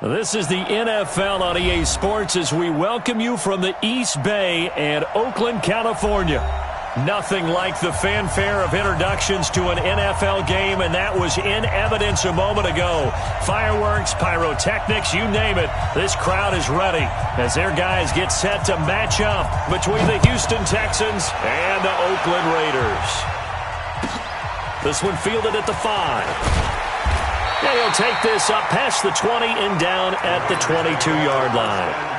This is the NFL on EA Sports as we welcome you from the East Bay and Oakland, California. Nothing like the fanfare of introductions to an NFL game, and that was in evidence a moment ago. Fireworks, pyrotechnics, you name it. This crowd is ready as their guys get set to match up between the Houston Texans and the Oakland Raiders. This one fielded at the 5. And he'll take this up past the 20 and down at the 22-yard line.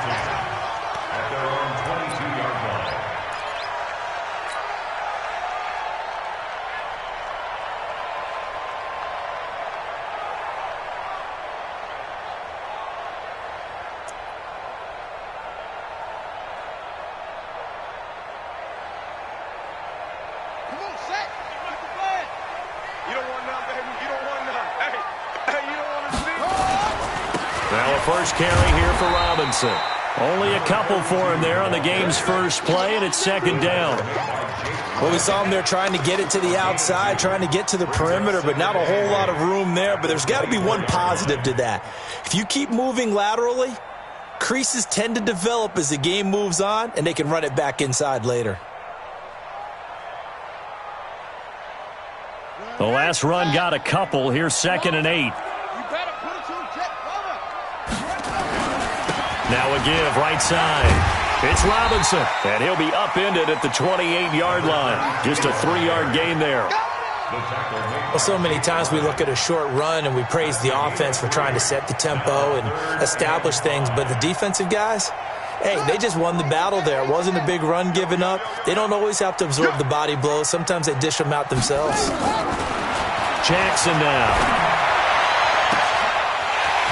First carry here for Robinson. Only a couple for him there on the game's first play, and it's second down. Well, we saw him there trying to get it to the outside, trying to get to the perimeter, but not a whole lot of room there. But there's got to be one positive to that. If you keep moving laterally, creases tend to develop as the game moves on, and they can run it back inside later. The last run got a couple. Here's 2nd and 8. Now a give, right side. It's Robinson, and he'll be upended at the 28-yard line. Just a 3-yard gain there. Well, so many times we look at a short run and we praise the offense for trying to set the tempo and establish things, but the defensive guys, hey, they just won the battle there. It wasn't a big run given up. They don't always have to absorb the body blows. Sometimes they dish them out themselves. Jackson now.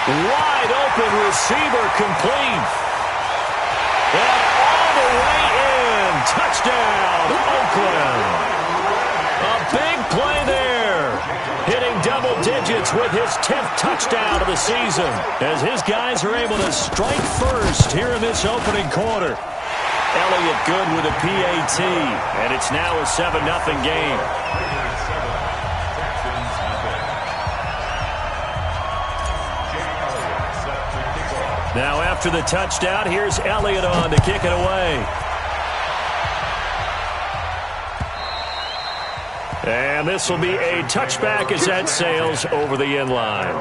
Wide open receiver complete. And all the way in. Touchdown, Oakland. A big play there. Hitting double digits with his 10th touchdown of the season as his guys are able to strike first here in this opening quarter. Elliott good with a PAT, and it's now a 7-0 game. Now after the touchdown, here's Elliott on to kick it away. And this will be a touchback as that sails over the end line.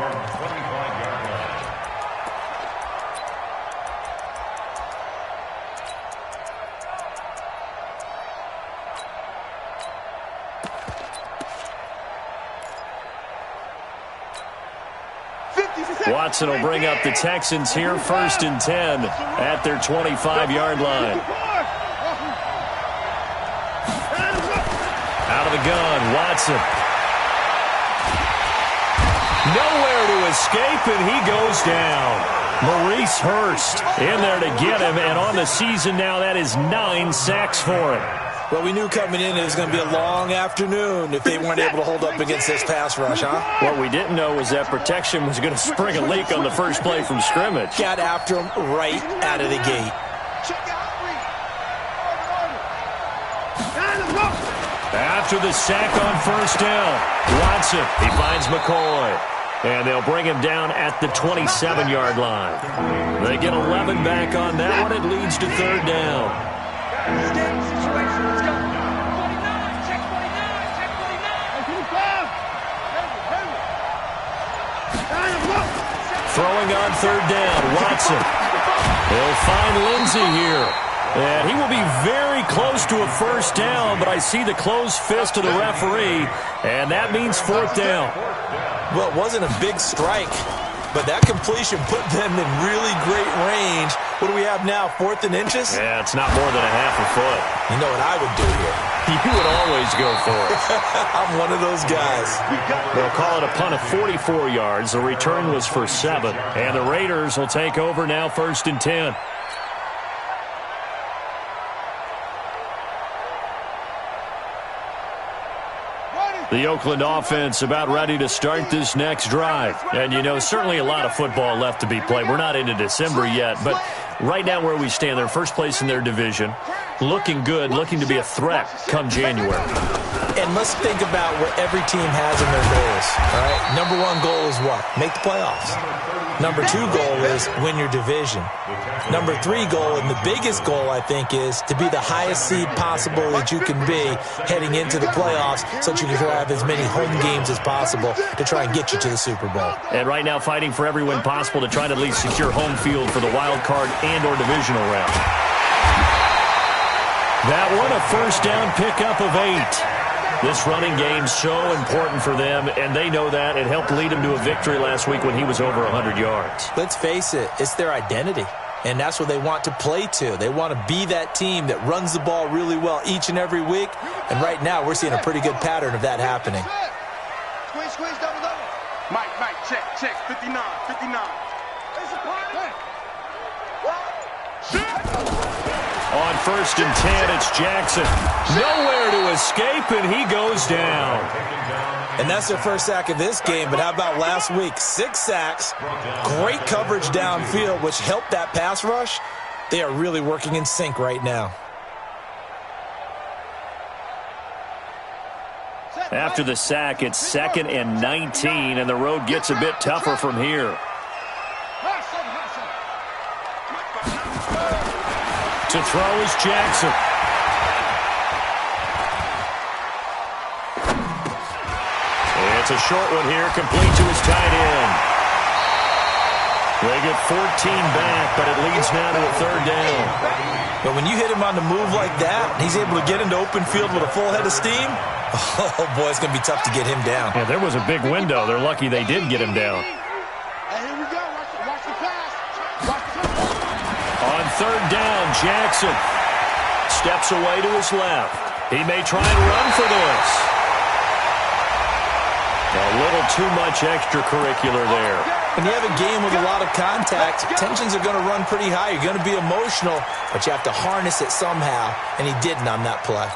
Watson will bring up the Texans here, 1st and 10 at their 25-yard line. Out of the gun, Watson. Nowhere to escape, and he goes down. Maurice Hurst in there to get him, and on the season now, that is 9 sacks for him. Well, we knew coming in it was going to be a long afternoon if they weren't able to hold up against this pass rush, huh? What we didn't know was that protection was going to spring a leak on the first play from scrimmage. Got after him right out of the gate. After the sack on 1st down, Watson, he finds McCoy. And they'll bring him down at the 27-yard line. They get 11 back on that one. It leads to 3rd down. Throwing on 3rd down, Watson. He'll find Lindsey here. And he will be very close to a 1st down, but I see the closed fist of the referee, and that means 4th down. Well, it wasn't a big strike, but that completion put them in really great range. What do we have now, 4th and inches? Yeah, it's not more than a half a foot. You know what I would do here? You would always go for it. I'm one of those guys. They'll call it a punt of 44 yards. The return was for 7. And the Raiders will take over now, 1st and 10. The Oakland offense about ready to start this next drive. And, you know, certainly a lot of football left to be played. We're not into December yet, but right now where we stand, they're first place in their division, looking good, looking to be a threat come January. And let's think about what every team has in their goals. All right, number one goal is what? Make the playoffs. Number two goal is win your division. Number three goal, and the biggest goal, I think, is to be the highest seed possible that you can be heading into the playoffs so that you can have as many home games as possible to try and get you to the Super Bowl. And right now fighting for every win possible to try to at least secure home field for the wild card and or divisional round. That one, a first down pickup of 8. This running game so important for them, and they know that. It helped lead them to a victory last week when he was over 100 yards. Let's face it, it's their identity, and that's what they want to play to. They want to be that team that runs the ball really well each and every week, and right now we're seeing a pretty good pattern of that happening. Squeeze, double. Mike, check, 59. On first and 10, it's Jackson. Nowhere to escape, and he goes down. And that's their first sack of this game, but how about last week? 6 sacks, great coverage downfield, which helped that pass rush. They are really working in sync right now. After the sack, it's 2nd and 19, and the road gets a bit tougher from here. To throw is Jackson. It's a short one here, complete to his tight end. They get 14 back, but it leads now to a 3rd down. But when you hit him on the move like that, he's able to get into open field with a full head of steam, oh boy, it's going to be tough to get him down. Yeah, there was a big window. They're lucky they did get him down. Here we go. Watch the pass. On 3rd down, Jackson steps away to his left. He may try and run for this. A little too much extracurricular there. When you have a game with a lot of contact, tensions are going to run pretty high. You're going to be emotional, but you have to harness it somehow, and he didn't on that play.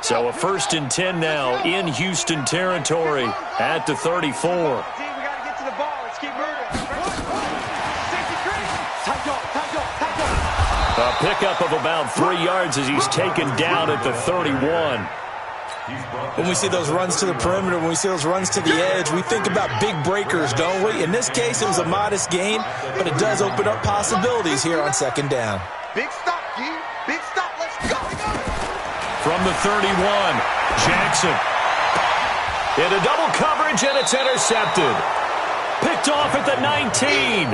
So a 1st and 10 now in Houston territory at the 34. We got to get to the ball. Let's keep moving. A pickup of about 3 yards as he's taken down at the 31. When we see those runs to the perimeter, when we see those runs to the edge, we think about big breakers, don't we? In this case, it was a modest gain, but it does open up possibilities here on 2nd down. Big stop, G. Big stop. Let's go. From the 31, Jackson. Into double coverage, and it's intercepted. Picked off at the 19.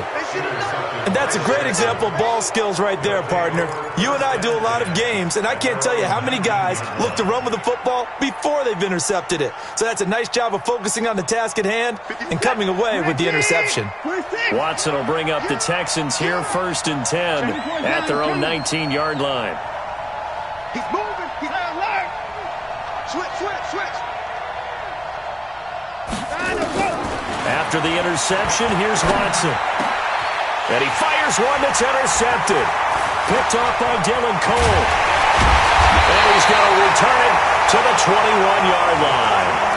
And that's a great example of ball skills right there, partner. You and I do a lot of games, and I can't tell you how many guys look to run with the football before they've intercepted it. So that's a nice job of focusing on the task at hand and coming away with the interception. Watson will bring up the Texans here, 1st and 10 at their own 19-yard line. He's moving. He's alert. Switch. After the interception, here's Watson. And he fires one that's intercepted. Picked off by Dylan Cole. And he's going to return it to the 21-yard line.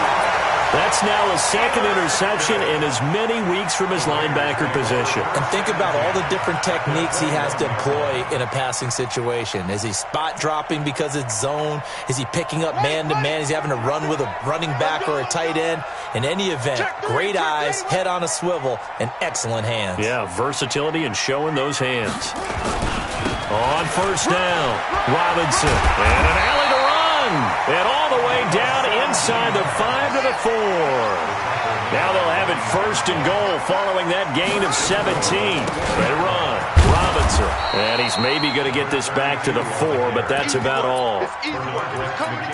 That's now a 2nd interception in as many weeks from his linebacker position. And think about all the different techniques he has to employ in a passing situation. Is he spot dropping because it's zone? Is he picking up man-to-man? Is he having to run with a running back or a tight end? In any event, great eyes, head on a swivel, and excellent hands. Yeah, versatility and showing those hands. On 1st down, Robinson. And an alley to run. And all the way down inside the 5 to the 4. Now they'll have it 1st and goal following that gain of 17. They run. Robinson. And he's maybe going to get this back to the 4, but that's about all.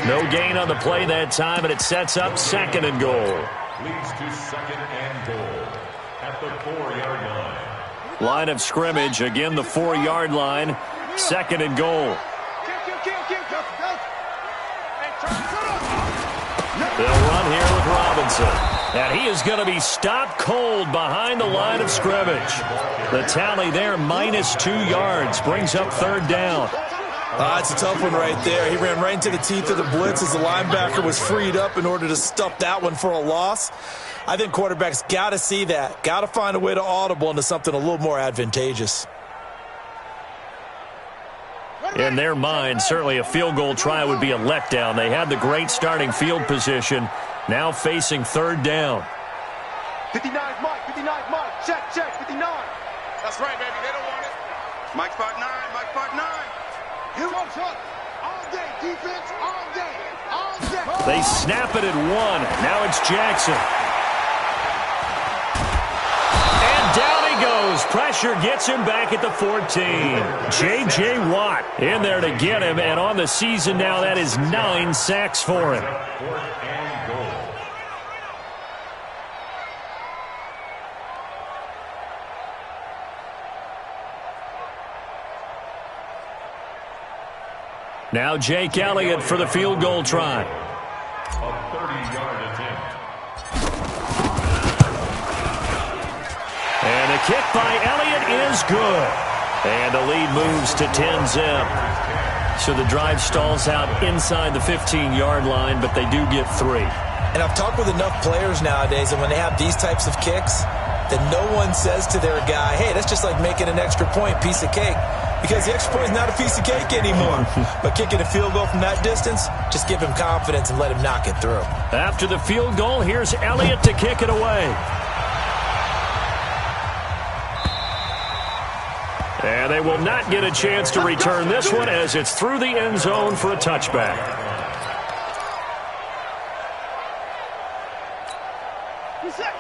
No gain on the play that time, and it sets up 2nd and goal. Leads to 2nd and goal at the 4-yard line. Line of scrimmage, again the 4-yard line. 2nd and goal. They'll run here with Robinson. And he is going to be stopped cold behind the line of scrimmage. The tally there, -2 yards, brings up 3rd down. It's a tough one right there. He ran right into the teeth of the blitz as the linebacker was freed up in order to stuff that one for a loss. I think quarterbacks got to see that. Got to find a way to audible into something a little more advantageous. In their mind, certainly a field goal try would be a letdown. They had the great starting field position, now facing third down. 59 Mike, 59 Mike, check, 59. That's right, baby, they don't want it. Mike spot 9, Mike spot 9. Here goes Hunt. All day, defense, all day, all day. They snap it at 1. Now it's Jackson. And down he goes. Pressure gets him back at the 14. J.J. Watt in there to get him, and on the season now, that is 9 sacks for him. Now Jake Elliott for the field goal try. A 30-yard attempt. And a kick by Elliott is good. And the lead moves to 10-zip. So the drive stalls out inside the 15-yard line, but they do get 3. And I've talked with enough players nowadays, and when they have these types of kicks, that no one says to their guy, hey, that's just like making an extra point, piece of cake. Because the extra point is not a piece of cake anymore. But kicking a field goal from that distance, just give him confidence and let him knock it through. After the field goal, here's Elliott to kick it away. And they will not get a chance to return this one as it's through the end zone for a touchback.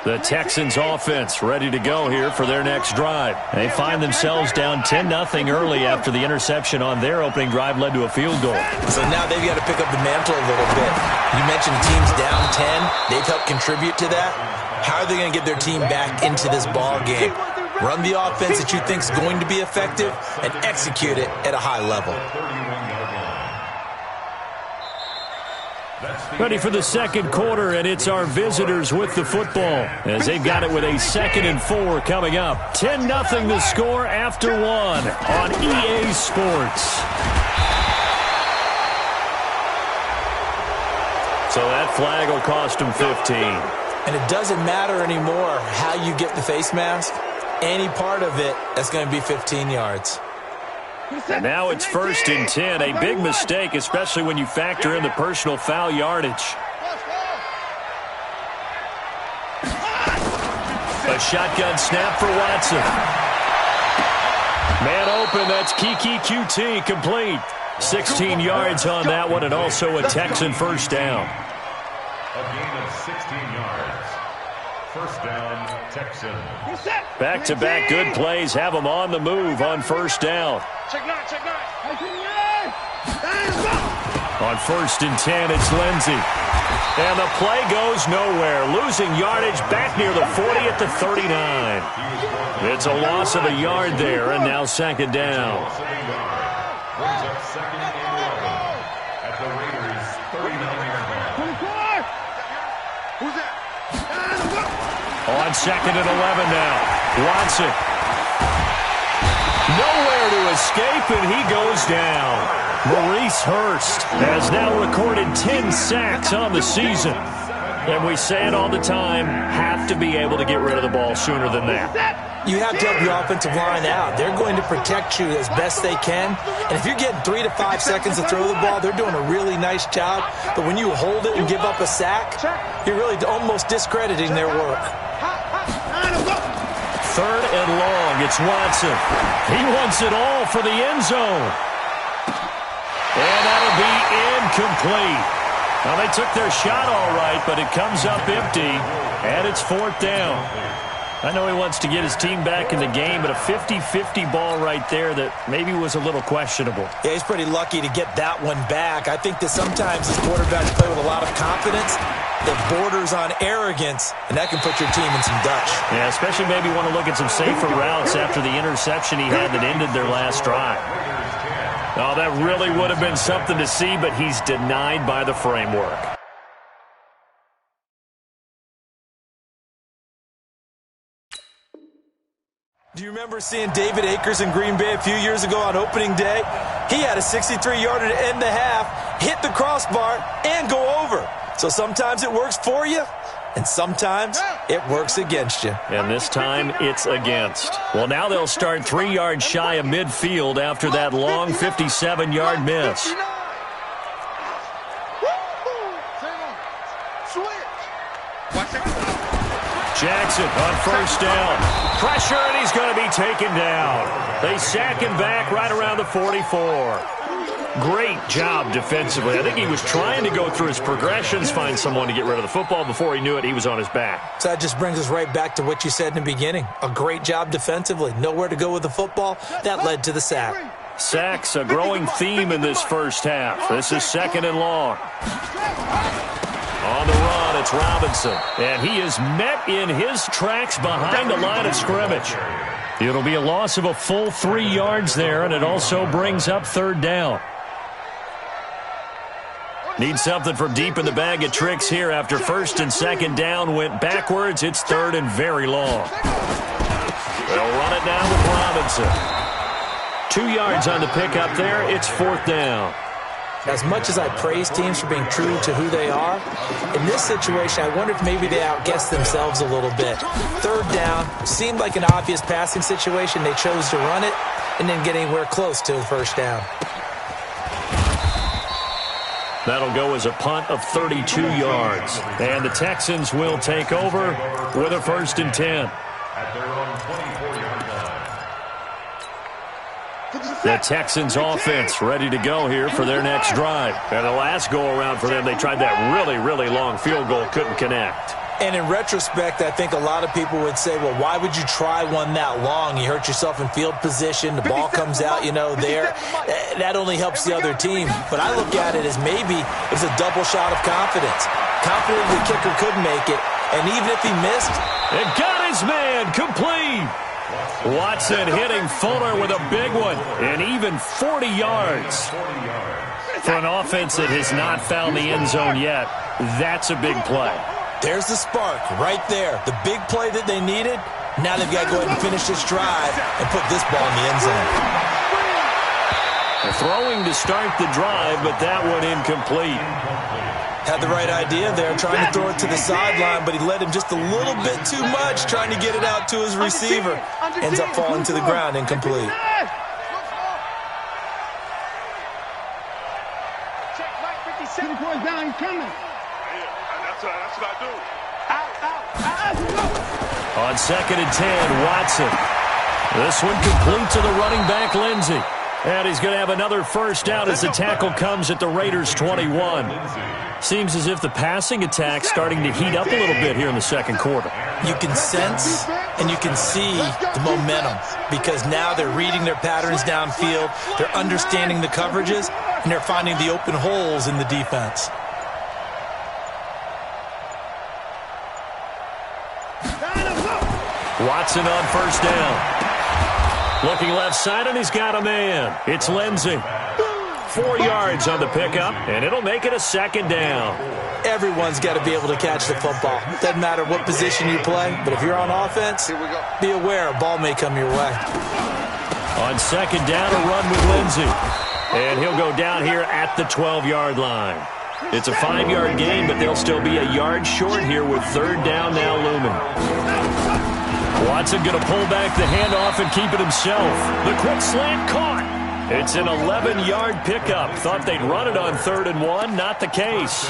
The Texans offense ready to go here for their next drive. They find themselves down 10-0 early after the interception on their opening drive led to a field goal. So now they've got to pick up the mantle a little bit. You mentioned teams down 10. They've helped contribute to that. How are they going to get their team back into this ball game? Run the offense that you think is going to be effective and execute it at a high level. Ready for the second quarter, and it's our visitors with the football as they've got it with a 2nd and 4 coming up. 10-0 the score after 1 on EA Sports. So that flag will cost them 15. And it doesn't matter anymore how you get the face mask. Any part of it, that's going to be 15 yards. And now it's 1st and 10. A big mistake, especially when you factor in the personal foul yardage. A shotgun snap for Watson. Man open, that's Kiki QT, complete. 16 yards on that one, and also a Texan first down. A gain of 16 yards. First down, Texan. Back-to-back good plays have them on the move on first down. Check 9, check 9. On 1st and 10, it's Lindsey. And the play goes nowhere. Losing yardage back near the 40 at the 39. It's a loss of a yard there, and now 2nd down. Brings up 2nd and 11 at the Raiders' 39-yard line. Who's that? On 2nd and 11 now. Watson. Nowhere to escape, and he goes down. Maurice Hurst has now recorded 10 sacks on the season. And we say it all the time, have to be able to get rid of the ball sooner than that. You have to help your offensive line out. They're going to protect you as best they can. And if you're getting 3 to 5 seconds to throw the ball, they're doing a really nice job. But when you hold it and give up a sack, you're really almost discrediting their work. 3rd and long, it's Watson. He wants it all for the end zone. And that'll be incomplete. Well, they took their shot all right, but it comes up empty, and it's 4th down. I know he wants to get his team back in the game, but a 50-50 ball right there that maybe was a little questionable. Yeah, he's pretty lucky to get that one back. I think that sometimes as quarterbacks play with a lot of confidence that borders on arrogance, and that can put your team in some Dutch. Yeah, especially maybe want to look at some safer routes after the interception he had that ended their last drive. Oh, that really would have been something to see, but he's denied by the framework. Do you remember seeing David Akers in Green Bay a few years ago on opening day? He had a 63-yarder to end the half, hit the crossbar, and go over. So sometimes it works for you, and sometimes it works against you. And this time, it's against. Well, now they'll start 3 yards shy of midfield after that long 57-yard miss. Jackson on first down. Pressure, and he's going to be taken down. They sack him back right around the 44. Great job defensively. I think he was trying to go through his progressions, find someone to get rid of the football. Before he knew it, he was on his back. So that just brings us right back to what you said in the beginning. A great job defensively. Nowhere to go with the football. That led to the sack. Sacks, a growing theme in this first half. This is 2nd and long. On the run, it's Robinson. And he is met in his tracks behind the line of scrimmage. It'll be a loss of a full 3 yards there, and it also brings up 3rd down. Need something from deep in the bag of tricks here after 1st and 2nd down went backwards. It's 3rd and very long. They'll run it down with Robinson. 2 yards on the pickup there. It's 4th down. As much as I praise teams for being true to who they are, in this situation, I wonder if maybe they outguessed themselves a little bit. 3rd down, seemed like an obvious passing situation. They chose to run it and then get anywhere close to the 1st down. That'll go as a punt of 32 yards. And the Texans will take over with a 1st and 10. At their own 24-yard line. The Texans offense ready to go here for their next drive. And the last go-around for them, they tried that really, really long field goal, couldn't connect. And in retrospect, I think a lot of people would say, well, why would you try one that long? You hurt yourself in field position. The ball comes out, there. That only helps the other team. But I look at it as maybe it's a double shot of confidence. Confident the kicker could make it. And even if he missed, it got his man complete. Watson hitting Fuller with a big one. And even 40 yards. For an offense that has not found the end zone yet, that's a big play. There's the spark right there. The big play that they needed. Now they've got to go ahead and finish this drive and put this ball in the end zone. Throwing to start the drive, but that one incomplete. Had the right idea there, trying to throw it to the sideline, but he led him just a little bit too much, trying to get it out to his receiver. Ends up falling to the ground, incomplete. Check right 57 points down, he's coming. That's what I do. On 2nd and 10, Watson. This one complete to the running back, Lindsey. And he's going to have another 1st down as the tackle comes at the Raiders' 21. Seems as if the passing attack's starting to heat up a little bit here in the 2nd quarter. You can sense and you can see the momentum because now they're reading their patterns downfield, they're understanding the coverages, and they're finding the open holes in the defense. Watson on 1st down. Looking left side, and he's got a man. It's Lindsey. 4 yards on the pickup, and it'll make it a 2nd down. Everyone's got to be able to catch the football. Doesn't matter what position you play, but if you're on offense, be aware a ball may come your way. On 2nd down, a run with Lindsey. And he'll go down here at the 12-yard line. It's a 5-yard gain, but they'll still be a yard short here with 3rd down now looming. Watson going to pull back the handoff and keep it himself. The quick slant caught. It's an 11-yard pickup. Thought they'd run it on 3rd and 1. Not the case.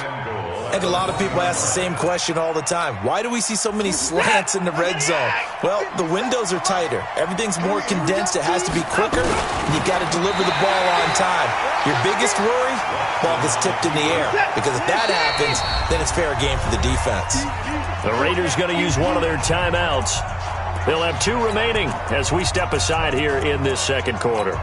And a lot of people ask the same question all the time. Why do we see so many slants in the red zone? Well, the windows are tighter. Everything's more condensed. It has to be quicker, and you've got to deliver the ball on time. Your biggest worry? Ball gets tipped in the air. Because if that happens, then it's fair game for the defense. The Raiders going to use one of their timeouts. They'll have 2 remaining as we step aside here in this 2nd quarter.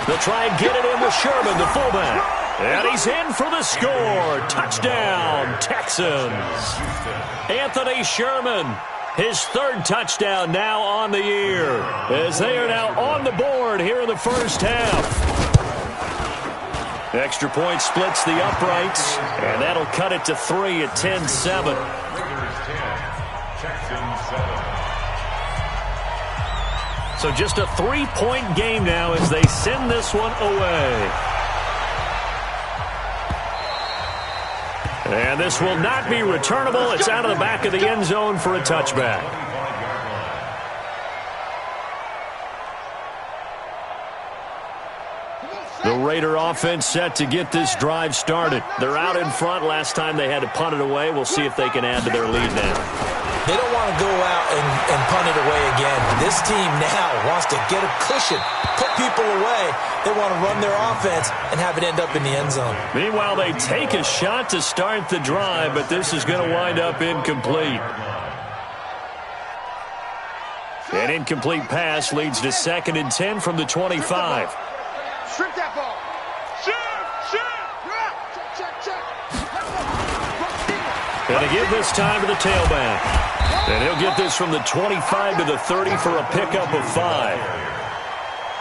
They'll try and get it in with Sherman, the fullback. And he's in for the score. Touchdown, Texans. Anthony Sherman, his 3rd touchdown now on the year, as they are now on the board here in the first half. Extra point splits the uprights, and that'll cut it to 3 at 10-7. So just a 3-point game now as they send this one away. And this will not be returnable. It's out of the back of the end zone for a touchback. The Raider offense set to get this drive started. They're out in front. Last time they had to punt it away. We'll see if they can add to their lead now. They don't want to go out and punt it away again. This team now wants to get a cushion, put people away. They want to run their offense and have it end up in the end zone. Meanwhile, they take a shot to start the drive, but this is going to wind up incomplete. An incomplete pass leads to 2nd and 10 from the 25. Strip that ball. And to give this time to the tailback. And he'll get this from the 25 to the 30 for a pickup of 5.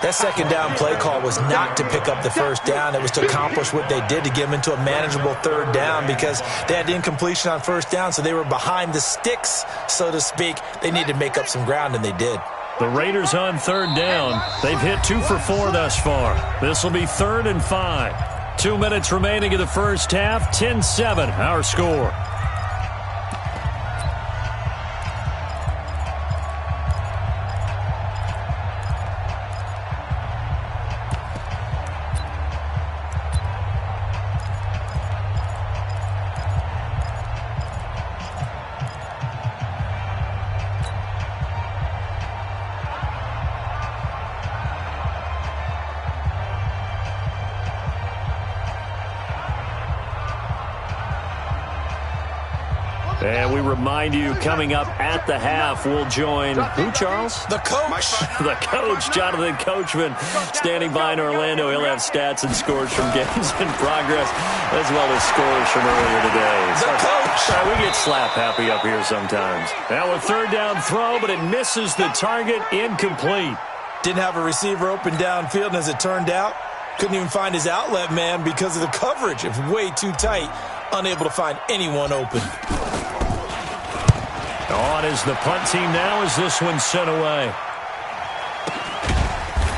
That second down play call was not to pick up the first down. It was to accomplish what they did, to get them into a manageable 3rd down, because they had incompletion on 1st down, so they were behind the sticks, so to speak. They needed to make up some ground, and they did. The Raiders on 3rd down. They've hit 2 for 4 thus far. This will be 3rd and 5. 2 minutes remaining in the first half. 10-7, our score. And we remind you, coming up at the half, we'll join who, Charles? The coach. The coach, Jonathan Coachman, standing by in Orlando. He'll have stats and scores from games in progress, as well as scores from earlier today. The coach. We get slap happy up here sometimes. Now a 3rd down throw, but it misses the target, incomplete. Didn't have a receiver open downfield, and as it turned out, couldn't even find his outlet man because of the coverage. It was way too tight, unable to find anyone open. On is the punt team now as this one's sent away.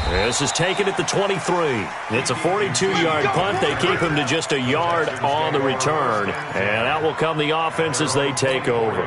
This is taken at the 23. It's a 42-yard punt. They keep him to just a yard on the return. And out will come the offense as they take over.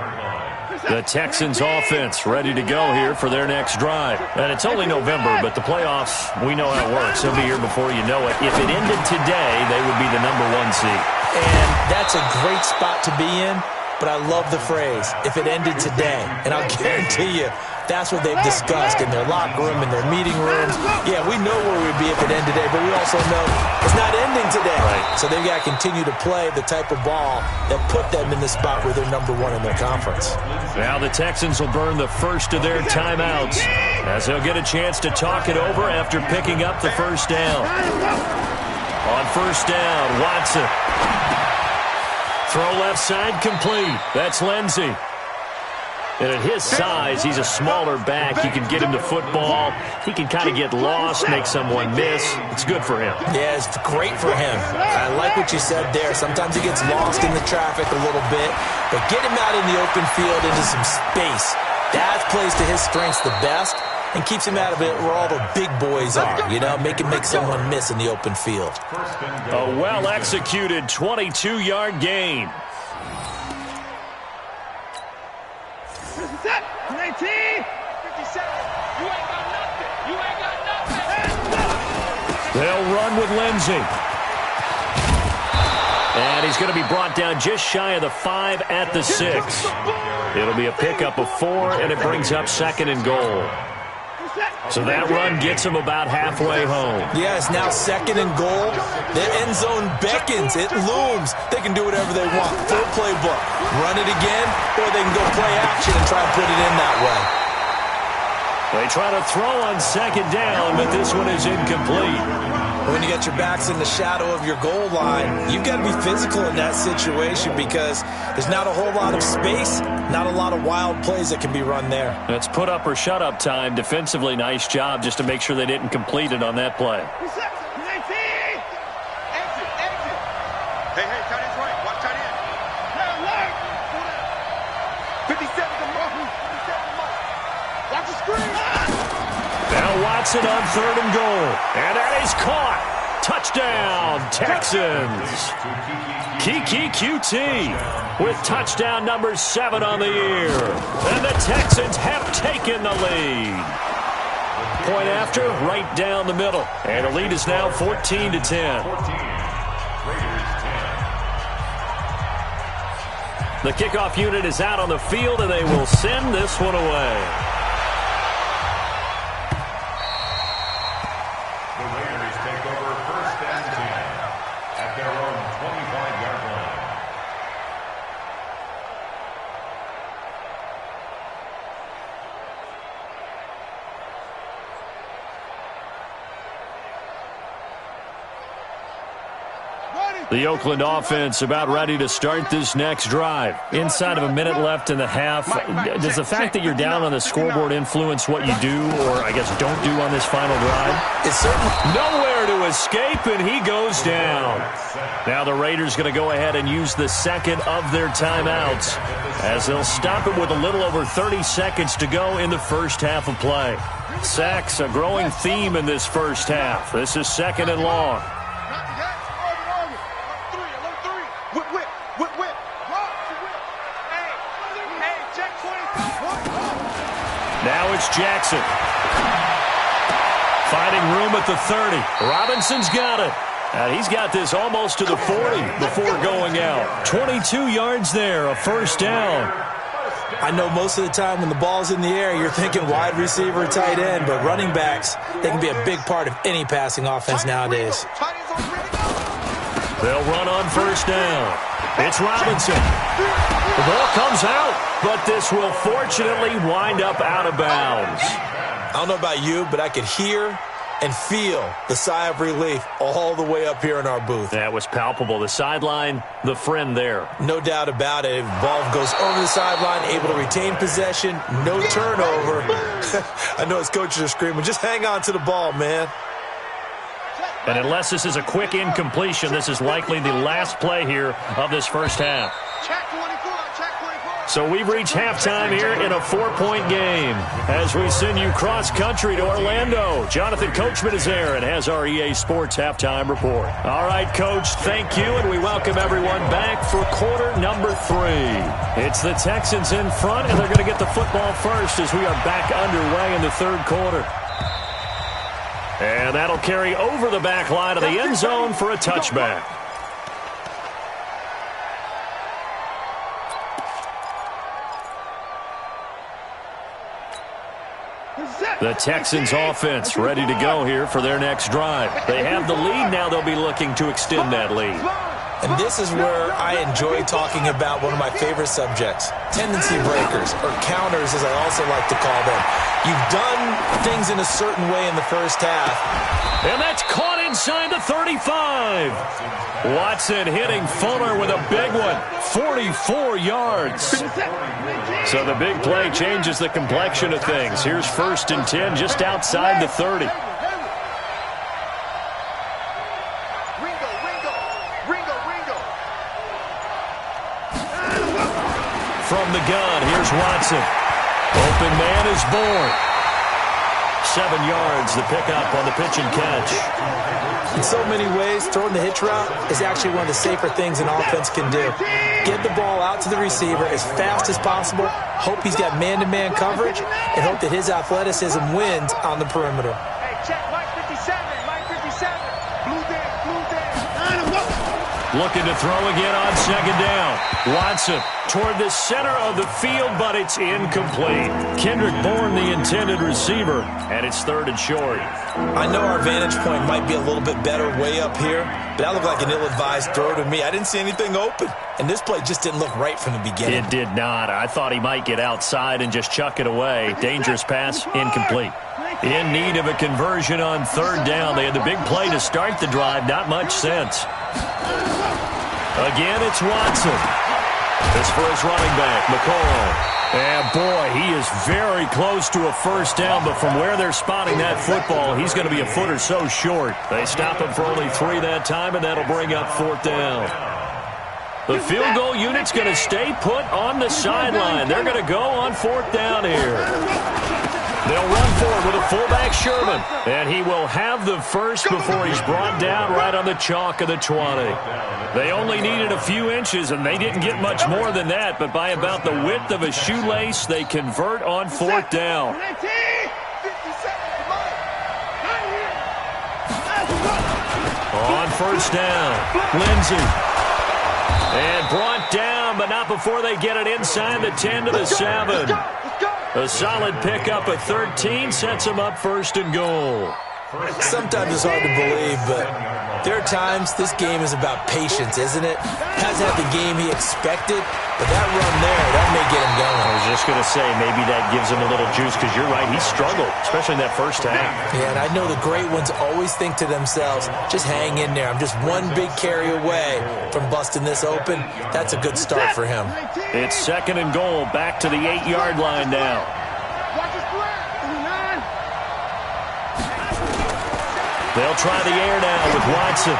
The Texans offense ready to go here for their next drive. And it's only November, but the playoffs, we know how it works. They'll be here before you know it. If it ended today, they would be the #1 seed. And that's a great spot to be in. But I love the phrase, if it ended today. And I'll guarantee you, that's what they've discussed in their locker room, in their meeting rooms. Yeah, we know where we'd be if it ended today, but we also know it's not ending today. Right. So they've got to continue to play the type of ball that put them in the spot where they're #1 in their conference. Now the Texans will burn the first of their timeouts as they'll get a chance to talk it over after picking up the first down. On first down, Watson. Throw left side complete. That's Lindsey. And at his size, he's a smaller back. You can get him to football. He can kind of get lost, make someone miss. It's good for him. Yeah, it's great for him. I like what you said there. Sometimes he gets lost in the traffic a little bit, but get him out in the open field into some space. That plays to his strengths the best and keeps him out of it where all the big boys are, you know, make someone miss in the open field. A well-executed 22-yard gain. Set. 19. 57. You ain't got nothing. You ain't got nothing. They'll run with Lindsey. And he's going to be brought down just shy of the 5 at the 6. It'll be a pickup of 4, and it brings up 2nd and goal. So that run gets him about halfway home. Yeah, it's now 2nd and goal. The end zone beckons. It looms. They can do whatever they want. Full playbook. Run it again, or they can go play action and try and put it in that way. They try to throw on 2nd down, but this one is incomplete. When you got your backs in the shadow of your goal line, you've got to be physical in that situation because there's not a whole lot of space, not a lot of wild plays that can be run there. That's put up or shut up time. Defensively, nice job just to make sure they didn't complete it on that play. Exit. Hey, tight end's right. Watch tight end. 57 to Martin. 57 to Martin. Watch the screen. Now Watson on 3rd and goal. And that is caught. Touchdown, Texans. Kiki QT with touchdown number 7 on the year. And the Texans have taken the lead. Point after, right down the middle. And the lead is now 14-10. The kickoff unit is out on the field, and they will send this one away. The Raiders take over 1st and 10 at their own 25-yard line. The Oakland offense about ready to start this next drive. Inside of a minute left in the half. Does the fact that you're down on the scoreboard influence what you do, or I guess don't do on this final drive? It's certainly Nowhere to escape, and he goes down. Now the Raiders going to go ahead and use the second of their timeouts, as they'll stop it with a little over 30 seconds to go in the first half of play. Sacks, a growing theme in this first half. This is 2nd and long. Now it's Jackson. Finding room at the 30. Robinson's got it. And he's got this almost to the 40 before going out. 22 yards there, a first down. I know most of the time when the ball's in the air, you're thinking wide receiver, tight end, but running backs, they can be a big part of any passing offense nowadays. They'll run on first down. It's Robinson. The ball comes out, but this will fortunately wind up out of bounds. I don't know about you, but I could hear and feel the sigh of relief all the way up here in our booth. That was palpable. The sideline, the friend there. No doubt about it. Ball goes over the sideline, able to retain possession, no turnover. I know his coaches are screaming, just hang on to the ball, man. And unless this is a quick incompletion, this is likely the last play here of this first half. So we've reached halftime here in a 4-point game as we send you cross-country to Orlando. Jonathan Coachman is there and has our EA Sports halftime report. All right, Coach, thank you, and we welcome everyone back for quarter number 3. It's the Texans in front, and they're going to get the football first as we are back underway in the 3rd quarter. And that'll carry over the back line of the end zone for a touchback. The Texans offense ready to go here for their next drive. They have the lead now. They'll be looking to extend that lead. And this is where I enjoy talking about one of my favorite subjects, tendency breakers, or counters as I also like to call them. You've done things in a certain way in the first half. And that's caught inside the 35. Watson hitting Fuller with a big one, 44 yards. So the big play changes the complexion of things. Here's 1st and 10 just outside the 30. From the gun, here's Watson. Open man is born. 7 yards, the pickup on the pitch and catch. In so many ways, throwing the hitch route is actually one of the safer things an offense can do. Get the ball out to the receiver as fast as possible, hope he's got man-to-man coverage, and hope that his athleticism wins on the perimeter. Hey, check, Mike 57, Mike 57. Blue there. Looking to throw again on 2nd down. Watson toward the center of the field, but it's incomplete. Kendrick Bourne, the intended receiver, and it's 3rd and short. I know our vantage point might be a little bit better way up here, but that looked like an ill-advised throw to me. I didn't see anything open, and this play just didn't look right from the beginning. It did not. I thought he might get outside and just chuck it away. Dangerous pass, incomplete. In need of a conversion on 3rd down. They had the big play to start the drive. Not much sense. Again, it's Watson. This for his running back, McCall. And, boy, he is very close to a first down, but from where they're spotting that football, he's going to be a foot or so short. They stop him for only 3 that time, and that'll bring up 4th down. The field goal unit's going to stay put on the sideline. They're going to go on 4th down here. They'll run forward with a fullback Sherman. And he will have the first before he's brought down right on the chalk of the 20. They only needed a few inches, and they didn't get much more than that. But by about the width of a shoelace, they convert on fourth down. On first down, Lindsey. And brought down, but not before they get it inside the 10 to the 7. A solid pickup of 13 sets them up first and goal. Sometimes it's hard to believe, but there are times this game is about patience, isn't it? Hasn't had the game he expected, but that run there, that may get him going. I was just going to say, maybe that gives him a little juice, because you're right, he struggled, especially in that first half. Yeah, and I know the great ones always think to themselves, just hang in there. I'm just one big carry away from busting this open. That's a good start for him. It's second and goal, back to the 8-yard line now. They'll try the air now with Watson.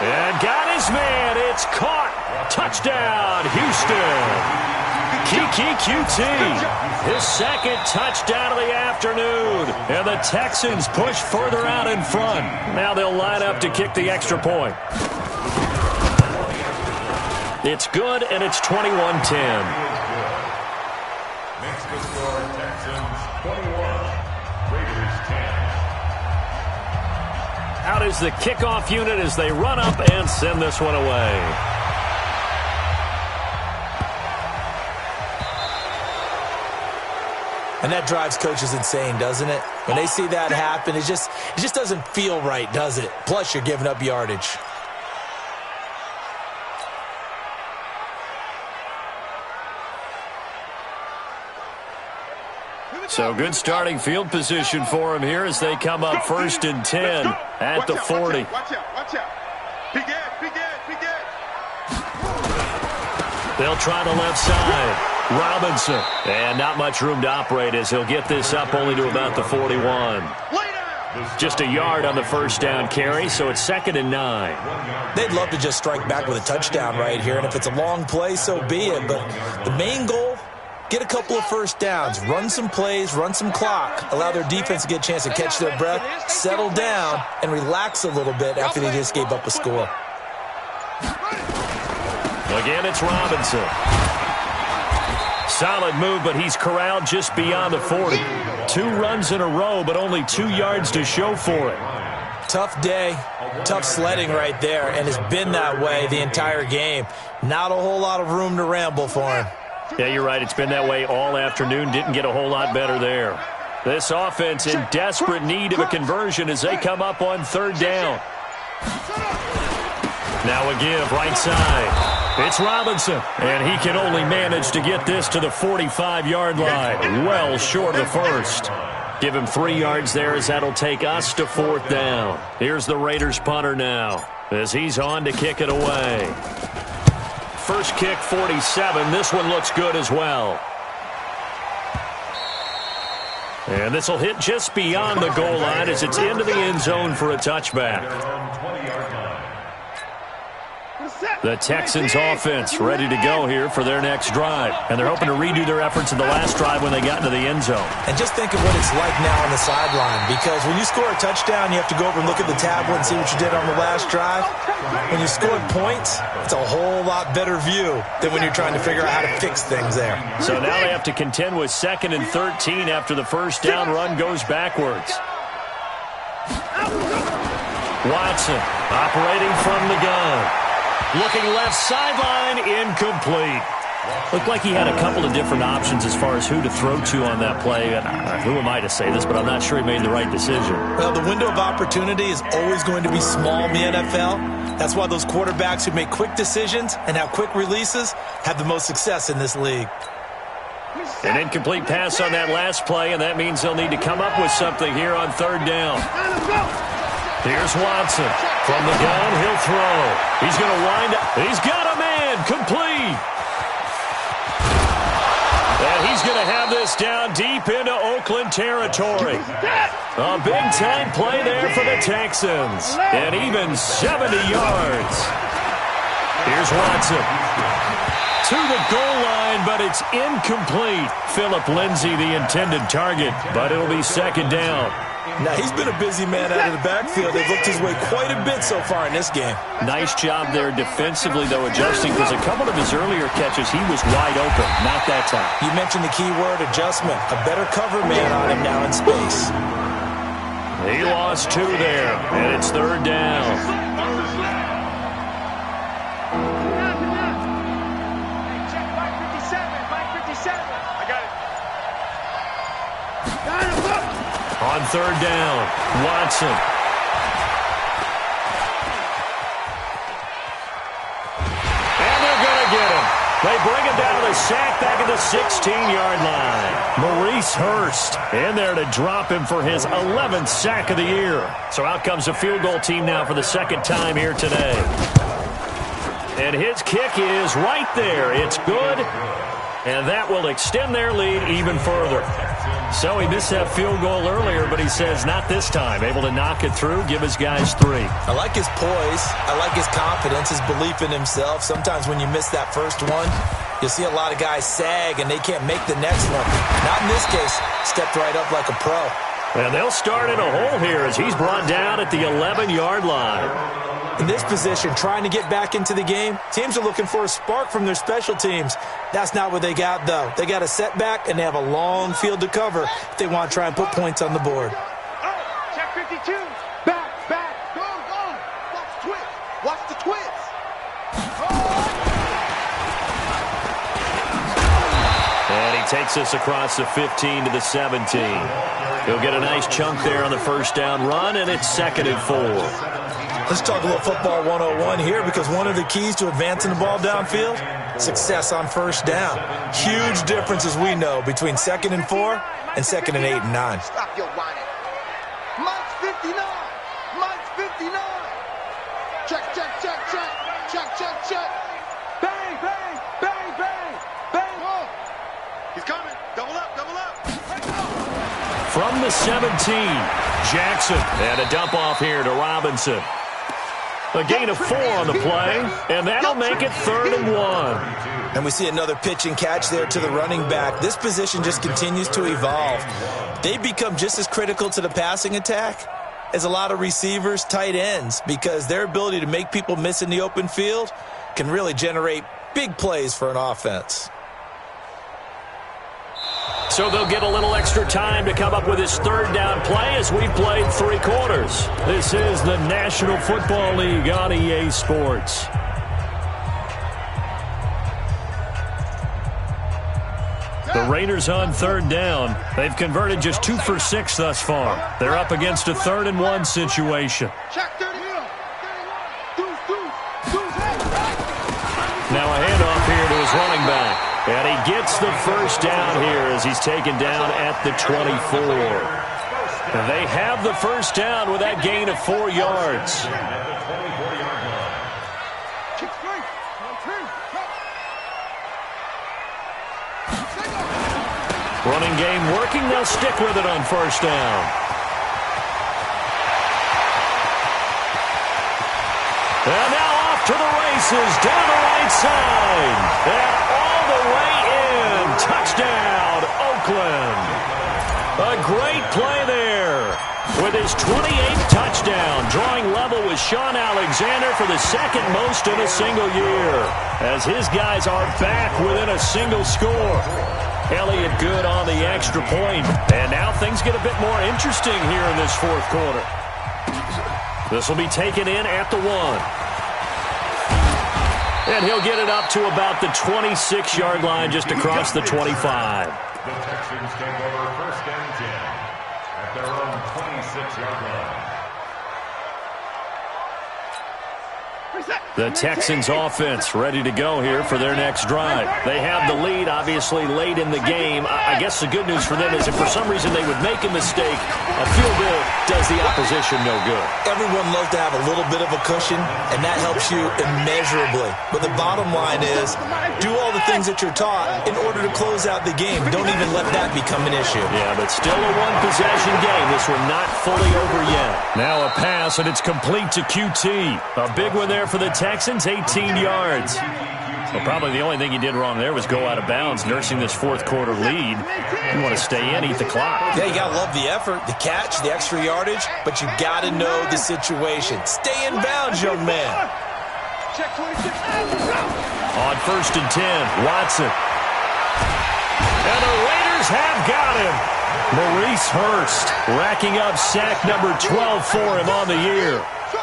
And got his man. It's caught. Touchdown, Houston. Kiki QT. His second touchdown of the afternoon. And the Texans push further out in front. Now they'll line up to kick the extra point. It's good, and it's 21-10. Next to score, Texans 21, Raiders 10. Out is the kickoff unit as they run up and send this one away. And that drives coaches insane, doesn't it? When they see that happen, it just doesn't feel right, does it? Plus, you're giving up yardage. So good starting field position for him here as they come up first and 10 at the 40. Watch out. Big edge. They'll try the left side. Robinson. And not much room to operate as he'll get this up only to about the 41. Just a yard on the first down carry, so it's second and 9. They'd love to just strike back with a touchdown right here, and if it's a long play, so be it. But the main goal, get a couple of first downs, run some plays, run some clock, allow their defense to get a chance to catch their breath, settle down, and relax a little bit after they just gave up a score. Again, it's Robinson. Solid move, but he's corralled just beyond the 40. 2 runs in a row, but only 2 yards to show for it. Tough day, tough sledding right there, and it's been that way the entire game. Not a whole lot of room to ramble for him. Yeah, you're right. It's been that way all afternoon. Didn't get a whole lot better there. This offense in desperate need of a conversion as they come up on third down. Now a give, right side. It's Robinson, and he can only manage to get this to the 45-yard line. Well short of first. Give him 3 yards there as that'll take us to fourth down. Here's the Raiders punter now as he's on to kick it away. First kick, 47. This one looks good as well. And this will hit just beyond the goal line as it's into the end zone for a touchback. The Texans offense ready to go here for their next drive. And they're hoping to redo their efforts in the last drive when they got into the end zone. And just think of what it's like now on the sideline, because when you score a touchdown, you have to go over and look at the tablet and see what you did on the last drive. When you scored points, it's a whole lot better view than when you're trying to figure out how to fix things there. So now they have to contend with 2nd and 13 after the first down run goes backwards. Watson operating from the gun. Looking left sideline, incomplete. Looked like he had a couple of different options as far as who to throw to on that play. And who am I to say this, but I'm not sure he made the right decision. Well, the window of opportunity is always going to be small in the NFL. That's why those quarterbacks who make quick decisions and have quick releases have the most success in this league. An incomplete pass on that last play, and that means they'll need to come up with something here on third down. Here's Watson. From the gun, he'll throw. He's going to wind up. He's got a man. Complete. And he's going to have this down deep into Oakland territory. A big-time play there for the Texans. And even 70 yards. Here's Watson. To the goal line, but it's incomplete. Philip Lindsay, the intended target, but it'll be second down. Now, he's been a busy man out of the backfield. They've looked his way quite a bit so far in this game. Nice job there defensively, though, adjusting, because a couple of his earlier catches, he was wide open. Not that time. You mentioned the key word, adjustment. A better cover man on him now in space. He lost 2 there, and it's third down. On third down, Watson. And they're going to get him. They bring him down to the sack back at the 16-yard line. Maurice Hurst in there to drop him for his 11th sack of the year. So out comes the field goal team now for the second time here today. And his kick is right there. It's good. And that will extend their lead even further. So he missed that field goal earlier, but he says not this time. Able to knock it through, give his guys 3. I like his poise. I like his confidence, his belief in himself. Sometimes when you miss that first one, you'll see a lot of guys sag and they can't make the next one. Not in this case. Stepped right up like a pro. And they'll start in a hole here as he's brought down at the 11-yard line. In this position, trying to get back into the game, teams are looking for a spark from their special teams. That's not what they got, though. They got a setback, and they have a long field to cover if they want to try and put points on the board. Check 52. Back. Go. Watch the twist. Watch the twist. And he takes us across the 15 to the 17. He'll get a nice chunk there on the first down run, and it's 2nd and 4. Let's talk a little football 101 here, because one of the keys to advancing the ball downfield, success on first down. Huge difference, as we know, between 2nd and 4 and 2nd and 8 and 9. Stop your whining. Mike's 59. Mike's 59. Check. Bang. He's coming. Double up. From the 17, Jackson. And a dump off here to Robinson. A gain of 4 on the play, and that'll make it 3rd and 1. And we see another pitch and catch there to the running back. This position just continues to evolve. They become just as critical to the passing attack as a lot of receivers, tight ends, because their ability to make people miss in the open field can really generate big plays for an offense. So they'll get a little extra time to come up with his 3rd down play as we've played 3 quarters. This is the National Football League on EA Sports. The Raiders on 3rd down. They've converted just 2 for 6 thus far. They're up against a 3rd and 1 situation. Now a handoff here to his running back. And he gets the first down here as he's taken down at the 24. And they have the first down with that gain of 4 yards. Running game working. They'll stick with it on first down. And now off to the races down the right side. And all the way in. Touchdown, Oakland. A great play there. With his 28th touchdown, drawing level with Sean Alexander for the 2nd most in a single year. As his guys are back within a single score. Elliott good on the extra point. And now things get a bit more interesting here in this 4th quarter. This will be taken in at the 1. And he'll get it up to about the 26-yard line just across the 25. The Texans take over 1st and 10 at their own 26-yard line. The Texans offense ready to go here for their next drive. They have the lead, obviously, late in the game. I guess the good news for them is if for some reason they would make a mistake, a field goal does the opposition no good. Everyone loves to have a little bit of a cushion, and that helps you immeasurably. But the bottom line is, do all the things that you're taught in order to close out the game. Don't even let that become an issue. Yeah, but still a one-possession game. This one not fully over yet. Now a pass, and it's complete to QT. A big one there for the Texans, 18 yards. Well, probably the only thing he did wrong there was go out of bounds, nursing this fourth quarter lead. You want to stay in, eat the clock. Yeah, you got to love the effort, the catch, the extra yardage, but you got to know the situation. Stay in bounds, young man. Check 26. On 1st and 10, Watson. And the Raiders have got him. Maurice Hurst racking up sack number 12 for him on the year.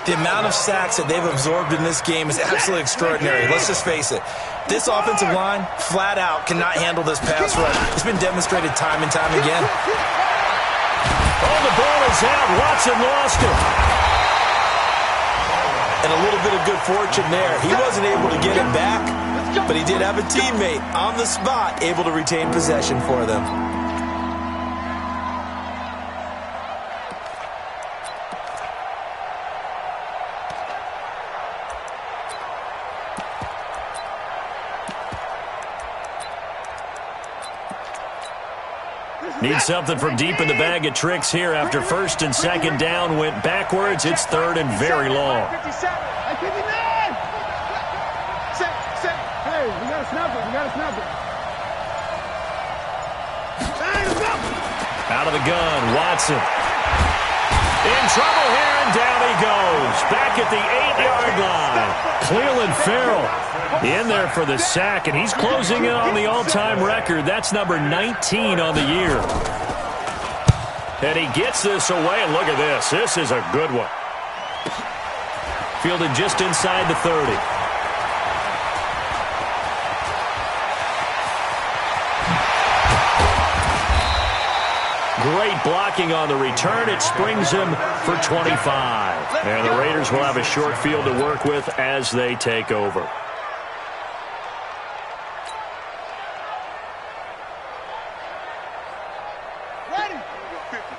The amount of sacks that they've absorbed in this game is absolutely extraordinary. Let's just face it. This offensive line, flat out, cannot handle this pass rush. It's been demonstrated time and time again. Oh, the ball is out. Watson lost it. And a little bit of good fortune there. He wasn't able to get it back, but he did have a teammate on the spot able to retain possession for them. Need something from deep in the bag of tricks here after 1st and 2nd down went backwards. It's 3rd and very long. 57. Hey, 59. Set. Hey, we got to snap it. Out of the gun, Watson. In trouble here, and down he goes. Back at the 8-yard line. Cleveland Farrell in there for the sack, and he's closing in on the all-time record. That's number 19 on the year. And he gets this away, and look at this. This is a good one. Fielded just inside the 30. Great blocking on the return. It springs him for 25. And the Raiders will have a short field to work with as they take over. Ready.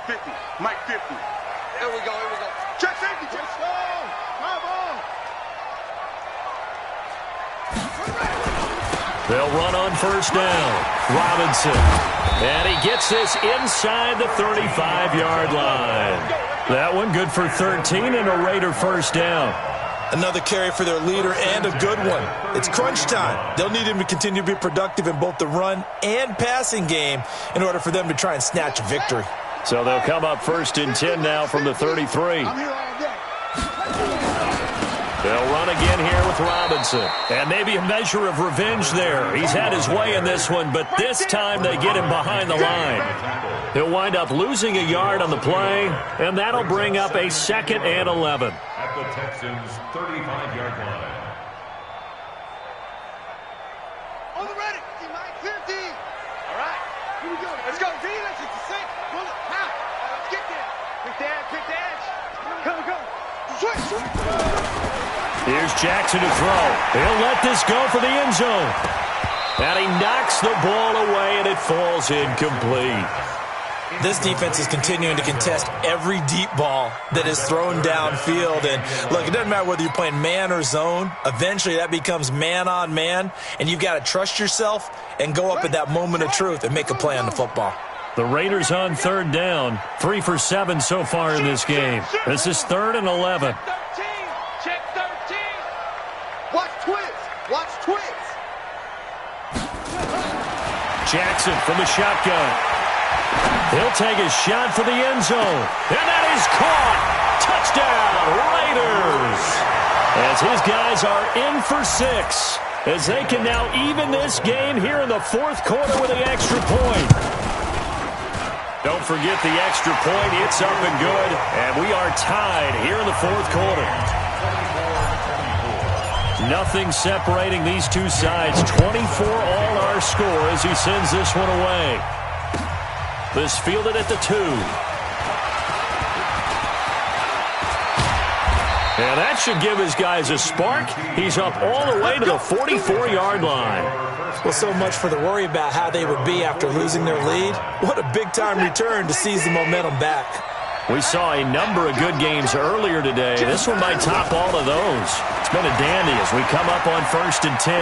50. Mike 50. Here we go. Check safety. Check strong. My ball. They'll run on 1st down. Robinson. And he gets this inside the 35-yard line. That one good for 13 and a Raider 1st down. Another carry for their leader and a good one. It's crunch time. They'll need him to continue to be productive in both the run and passing game in order for them to try and snatch a victory. So they'll come up 1st and 10 now from the 33. I'm here all day. They'll run again here with Robinson. And maybe a measure of revenge there. He's had his way in this one, but this time they get him behind the line. He'll wind up losing a yard on the play, and that'll bring up a 2nd and 11. At the Texans' 35-yard line. On the ready. 50. All right. Here we go. Let's go. Defense. It's the same. Pull it. Pow. Let's get there. Quick the edge. Come. Switch. Here's Jackson to throw. He'll let this go for the end zone. And he knocks the ball away, and it falls incomplete. This defense is continuing to contest every deep ball that is thrown downfield. And look, it doesn't matter whether you're playing man or zone. Eventually that becomes man on man, and you've got to trust yourself and go up at that moment of truth and make a play on the football. The Raiders on 3rd down. 3 for 7 so far in this game. This is 3rd and 11. Check 13. Watch twins. Jackson from the shotgun. He'll take a shot for the end zone. And that is caught. Touchdown, Raiders. As his guys are in for 6. As they can now even this game here in the 4th quarter with the extra point. Don't forget the extra point. It's up and good. And we are tied here in the 4th quarter. Nothing separating these two sides. 24 all our score as he sends this one away. This fielded at the 2. And that should give his guys a spark. He's up all the way to the 44-yard line. Well, so much for the worry about how they would be after losing their lead. What a big-time return to seize the momentum back. We saw a number of good games earlier today. This one might top all of those. It's been a dandy as we come up on 1st and 10.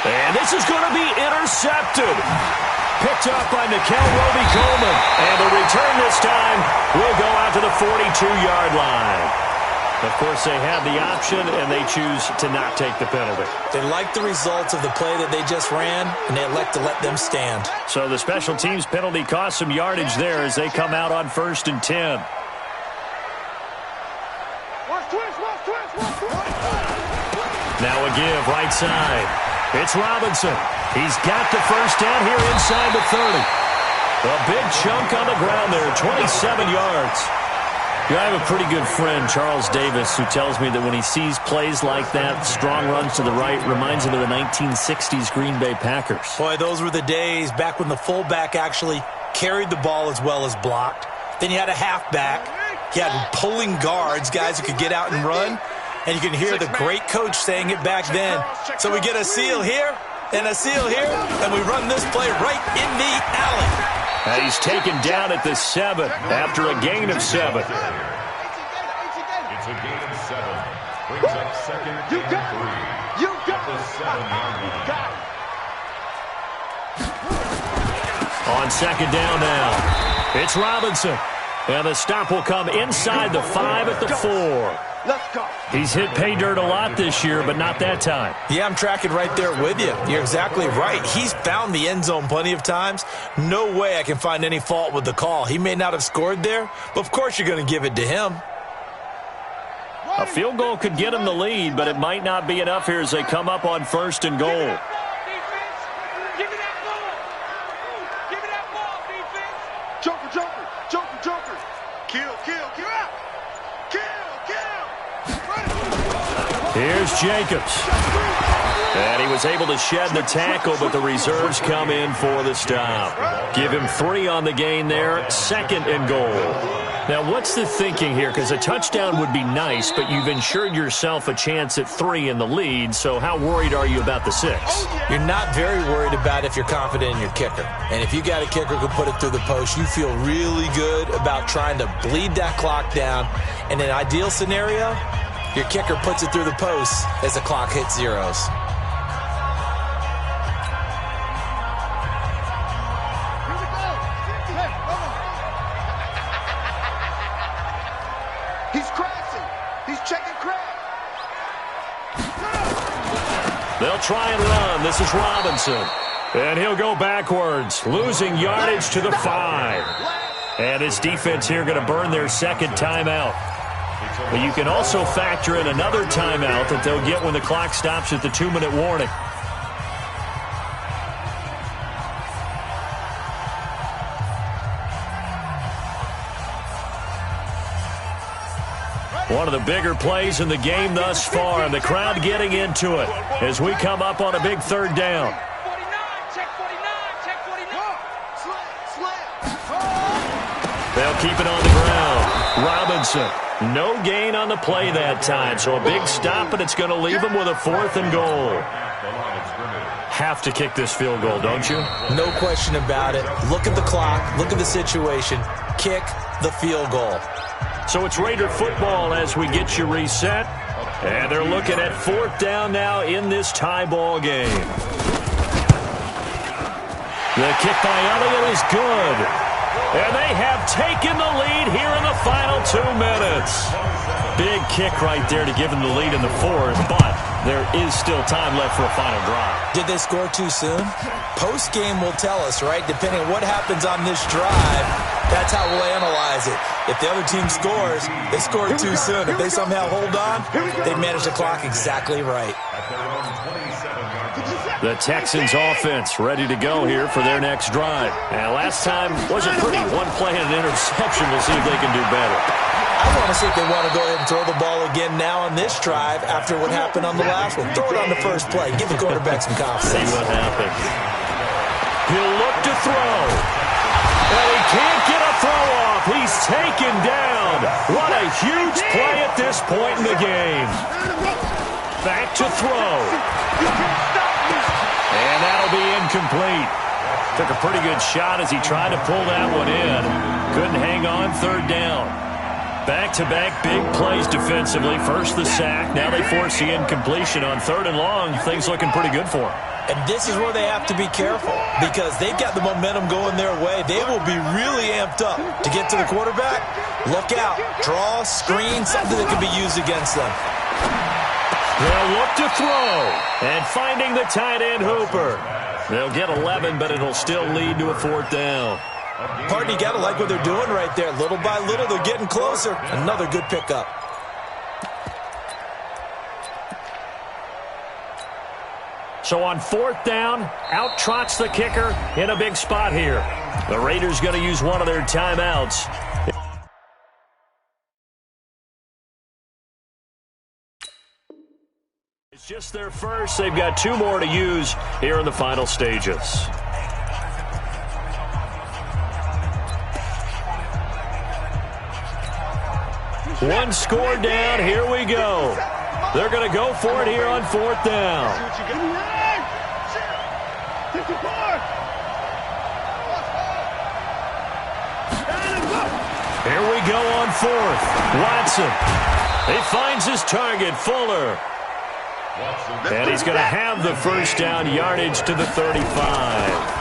And this is going to be intercepted. Picked up by Nikel Roby-Coleman. And the return this time will go out to the 42-yard line. Of course, they have the option, and they choose to not take the penalty. They like the results of the play that they just ran, and they elect to let them stand. So the special teams penalty cost some yardage there as they come out on 1st and 10. Now a give, right side. It's Robinson. He's got the first down here inside the 30. A big chunk on the ground there, 27 yards. I have a pretty good friend, Charles Davis, who tells me that when he sees plays like that, strong runs to the right, reminds him of the 1960s Green Bay Packers. Boy, those were the days back when the fullback actually carried the ball as well as blocked. Then you had a halfback. You had pulling guards, guys who could get out and run. And you can hear the great coach saying it back then. So we get a seal here and a seal here, and we run this play right in the alley. And he's taken down at the 7 after a gain of 7. It's a gain of 7. Brings up 2nd and 3. You got the 7-yard line. On 2nd down now, it's Robinson. And the stop will come inside the 5 at the 4. Let's go. He's hit pay dirt a lot this year, but not that time. Yeah, I'm tracking right there with you. You're exactly right. He's found the end zone plenty of times. No way I can find any fault with the call. He may not have scored there, but of course you're going to give it to him. A field goal could get him the lead, but it might not be enough here as they come up on 1st and goal. Joker, Joker, Joker, Joker. Kill, kill, kill. Here's Jacobs. And he was able to shed the tackle, but the reserves come in for the stop. Give him 3 on the gain there, 2nd and goal. Now, what's the thinking here? Because a touchdown would be nice, but you've ensured yourself a chance at 3 in the lead, so how worried are you about the 6? You're not very worried about if you're confident in your kicker. And if you got a kicker who can put it through the post, you feel really good about trying to bleed that clock down. In an ideal scenario, your kicker puts it through the post as the clock hits zeros. He's crashing. He's checking crash. They'll try and run. This is Robinson. And he'll go backwards, losing yardage to the 5. And his defense here going to burn their 2nd timeout. But you can also factor in another timeout that they'll get when the clock stops at the 2-minute warning. One of the bigger plays in the game thus far, and the crowd getting into it as we come up on a big 3rd down. They'll keep it on the ground. Robinson, no gain on the play that time, so a big stop, and it's going to leave them with a 4th and goal. Have to kick this field goal, don't you? No question about it. Look at the clock. Look at the situation. Kick the field goal. So it's Raider football as we get you reset. And they're looking at 4th down now in this tie ball game. The kick by Elliott is good. And they have taken the lead here in the final 2 minutes. Big kick right there to give them the lead in the 4th, but there is still time left for a final drive. Did they score too soon? Post-game will tell us, right? Depending on what happens on this drive, that's how we'll analyze it. If the other team scores, they scored too soon. If they somehow hold on, they manage the clock exactly right. The Texans offense ready to go here for their next drive. And last time wasn't pretty. One play and an interception. We'll see if they can do better. I want to see if they want to go ahead and throw the ball again now on this drive after what happened on the last one. Throw it on the first play. Give the quarterback some confidence. See what happens. He'll look to throw. And he can't get a throw off. He's taken down. What a huge play at this point in the game. Back to throw. And that'll be incomplete. Took a pretty good shot as he tried to pull that one in. Couldn't hang on 3rd down. Back-to-back big plays defensively. First the sack. Now they force the incompletion on 3rd and long. Things looking pretty good for him. And this is where they have to be careful because they've got the momentum going their way. They will be really amped up to get to the quarterback. Look out. Draw, screen, something that can be used against them. They'll look to throw. And finding the tight end Hooper. They'll get 11, but it'll still lead to a 4th down. Partner, you got to like what they're doing right there. Little by little, they're getting closer. Another good pickup. So on 4th down, out trots the kicker in a big spot here. The Raiders going to use one of their timeouts. It's just their first. They've got 2 more to use here in the final stages. One score down. Here we go. They're going to go for it here on 4th down. Here we go on 4th. Watson. He finds his target, Fuller. And he's going to have the first down, yardage to the 35.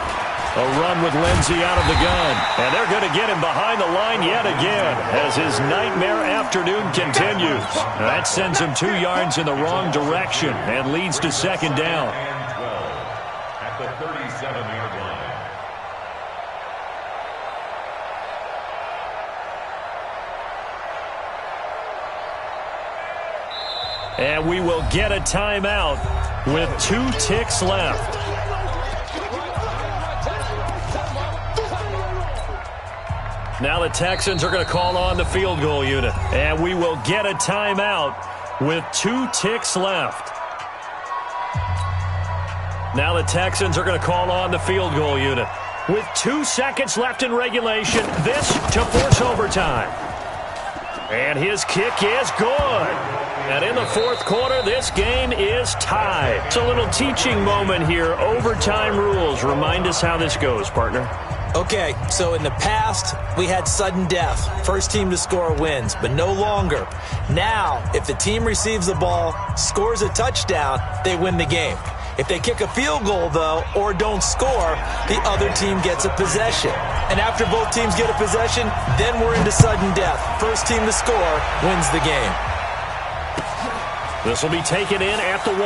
A run with Lindsey out of the gun. And they're going to get him behind the line yet again as his nightmare afternoon continues. That sends him 2 yards in the wrong direction and leads to 2nd down. At the 37-yard line. And we will get a timeout with 2 ticks left. Now the Texans are going to call on the field goal unit. And we will get a timeout with 2 ticks left. Now the Texans are going to call on the field goal unit. With 2 seconds left in regulation, this to force overtime. And his kick is good. And in the 4th quarter, this game is tied. It's a little teaching moment here. Overtime rules. Remind us how this goes, partner. Okay, so in the past, we had sudden death. First team to score wins, but no longer. Now, if the team receives the ball, scores a touchdown, they win the game. If they kick a field goal, though, or don't score, the other team gets a possession. And after both teams get a possession, then we're into sudden death. First team to score wins the game. This will be taken in at the 1.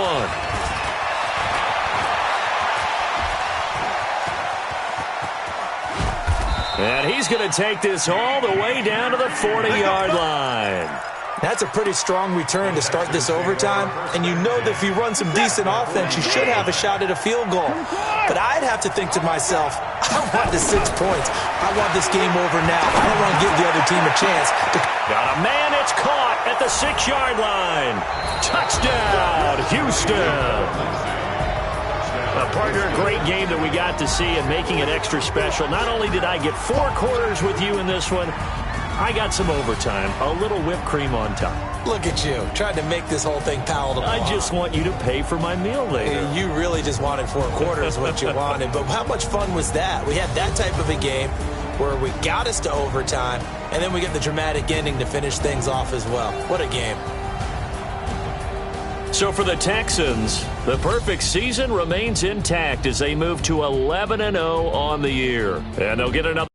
And he's going to take this all the way down to the 40-yard line. That's a pretty strong return to start this overtime. And you know that if you run some decent offense, you should have a shot at a field goal. But I'd have to think to myself, I want the 6 points. I want this game over now. I don't want to give the other team a chance. Got a man, it's caught at the 6-yard line. Touchdown, Houston. Partner, a great game that we got to see and making it extra special. Not only did I get 4 quarters with you in this one, I got some overtime, a little whipped cream on top. Look at you, trying to make this whole thing palatable. I just want you to pay for my meal later. You really just wanted 4 quarters what you wanted, but how much fun was that? We had that type of a game where we got us to overtime, and then we get the dramatic ending to finish things off as well. What a game. So for the Texans, the perfect season remains intact as they move to 11-0 on the year. And they'll get another